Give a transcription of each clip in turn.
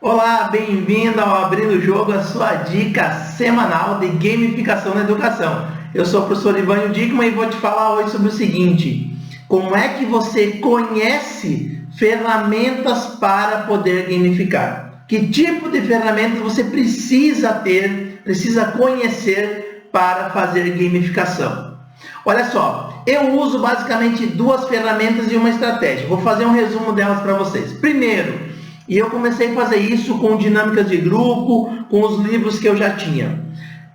Olá, bem-vindo ao Abrindo o Jogo, a sua dica semanal de gamificação na educação. Eu sou o professor Ivanio Dickman e vou te falar hoje sobre o seguinte: como é que você conhece ferramentas para poder gamificar? Que tipo de ferramentas você precisa ter, precisa conhecer para fazer gamificação? Olha só, eu uso basicamente duas ferramentas e uma estratégia. Vou fazer um resumo delas para vocês. Primeiro, e eu comecei a fazer isso com dinâmicas de grupo, com os livros que eu já tinha.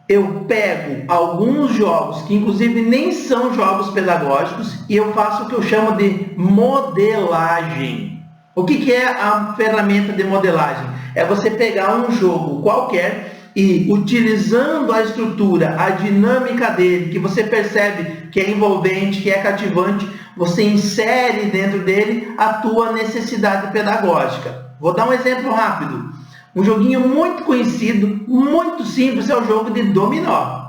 Eu pego alguns jogos, que inclusive nem são jogos pedagógicos, e eu faço o que eu chamo de modelagem. O que é a ferramenta de modelagem? É você pegar um jogo qualquer e, utilizando a estrutura, a dinâmica dele, que você percebe que é envolvente, que é cativante, você insere dentro dele a tua necessidade pedagógica. Vou dar um exemplo rápido. Um joguinho muito conhecido, muito simples, é o jogo de dominó.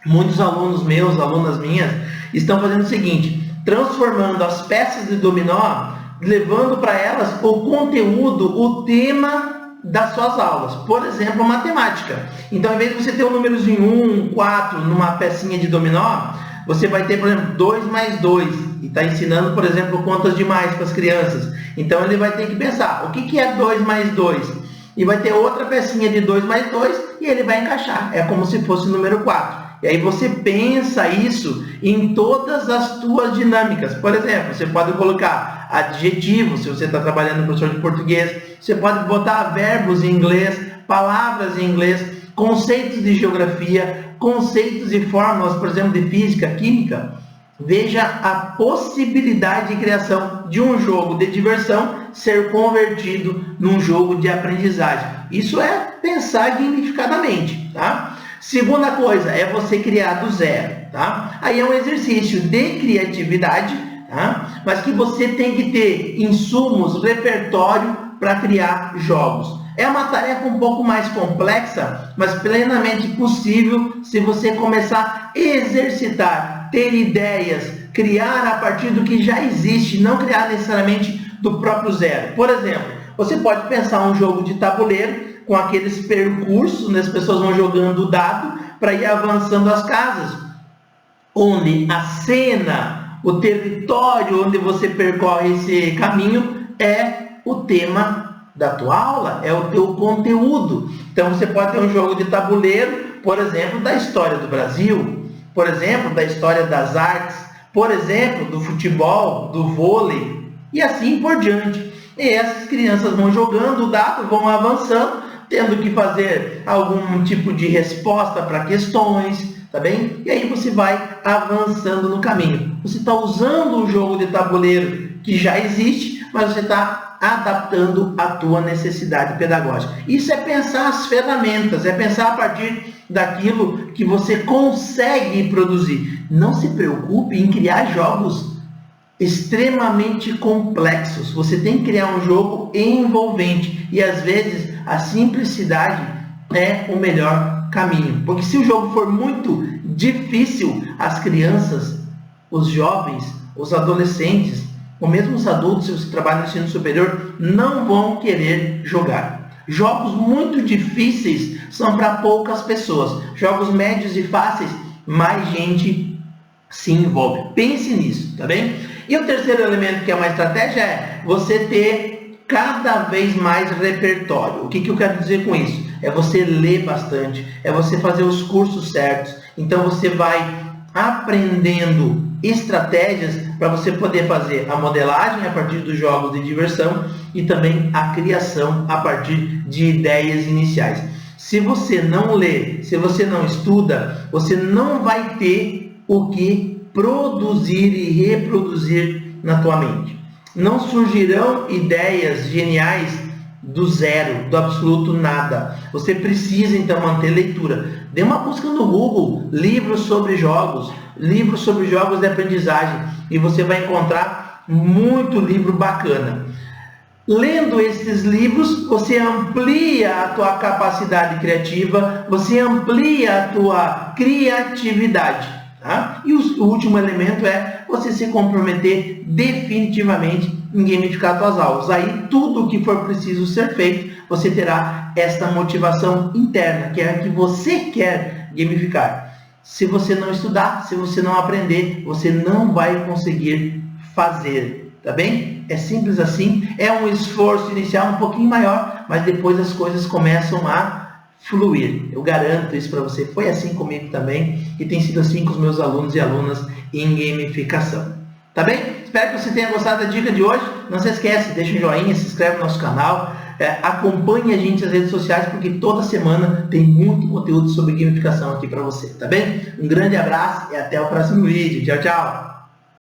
Muitos alunos meus, alunas minhas, estão fazendo o seguinte: transformando as peças de dominó, levando para elas o conteúdo, o tema das suas aulas. Por exemplo, matemática. Então, em vez de você ter um númerozinho 1, 4 numa pecinha de dominó, você vai ter, por exemplo, 2 mais 2. E está ensinando, por exemplo, contas de mais para as crianças. Então, ele vai ter que pensar, o que é 2 mais 2? E vai ter outra pecinha de 2 mais 2 e ele vai encaixar. É como se fosse o número 4. E aí você pensa isso em todas as tuas dinâmicas. Por exemplo, você pode colocar adjetivos, se você está trabalhando com professor de português. Você pode botar verbos em inglês, palavras em inglês, conceitos de geografia, conceitos e fórmulas, por exemplo, de física, química. Veja a possibilidade de criação de um jogo de diversão ser convertido num jogo de aprendizagem. Isso é pensar gamificadamente, tá? Segunda coisa é você criar do zero, tá? Aí é um exercício de criatividade, tá? Mas que você tem que ter insumos, repertório para criar jogos. É uma tarefa um pouco mais complexa, mas plenamente possível se você começar a exercitar, ter ideias, criar a partir do que já existe, não criar necessariamente do próprio zero. Por exemplo, você pode pensar um jogo de tabuleiro com aqueles percursos, onde as pessoas vão jogando o dado para ir avançando as casas, onde a cena, o território onde você percorre esse caminho é o tema da tua aula, é o teu conteúdo. Então você pode ter um jogo de tabuleiro, por exemplo, da história do Brasil, por exemplo, da história das artes, por exemplo, do futebol, do vôlei, e assim por diante. E essas crianças vão jogando o dado, vão avançando, tendo que fazer algum tipo de resposta para questões, tá bem? E aí você vai avançando no caminho. Você está usando um jogo de tabuleiro que já existe, mas você está adaptando a tua necessidade pedagógica. Isso é pensar as ferramentas, é pensar a partir daquilo que você consegue produzir. Não se preocupe em criar jogos extremamente complexos. Você tem que criar um jogo envolvente e às vezes a simplicidade é o melhor caminho, porque se o jogo for muito difícil, as crianças, os jovens, os adolescentes, ou mesmo os adultos, se você trabalha no ensino superior, não vão querer jogar. Jogos muito difíceis são para poucas pessoas. Jogos médios e fáceis, mais gente se envolve. Pense nisso, tá bem? E o terceiro elemento, que é uma estratégia, é você ter cada vez mais repertório. O que eu quero dizer com isso? É você ler bastante, é você fazer os cursos certos. Então você vai aprendendo estratégias para você poder fazer a modelagem a partir dos jogos de diversão e também a criação a partir de ideias iniciais. Se você não lê, se você não estuda, você não vai ter o que produzir e reproduzir na tua mente. Não surgirão ideias geniais do zero, do absoluto nada. Você precisa então manter leitura. Dê uma busca no Google, livros sobre jogos de aprendizagem, e você vai encontrar muito livro bacana. Lendo esses livros, você amplia a tua capacidade criativa, você amplia a tua criatividade. Tá? E o último elemento é você se comprometer definitivamente em gamificar suas aulas. Aí tudo o que for preciso ser feito, você terá esta motivação interna, que é a que você quer gamificar. Se você não estudar, se você não aprender, você não vai conseguir fazer, tá bem? É simples assim, é um esforço inicial um pouquinho maior, mas depois as coisas começam a fluir. Eu garanto isso para você. Foi assim comigo também e tem sido assim com os meus alunos e alunas em gamificação. Tá bem? Espero que você tenha gostado da dica de hoje. Não se esquece, deixa um joinha, se inscreve no nosso canal, acompanhe a gente nas redes sociais, porque toda semana tem muito conteúdo sobre gamificação aqui para você, tá bem? Um grande abraço e até o próximo vídeo. Tchau, tchau!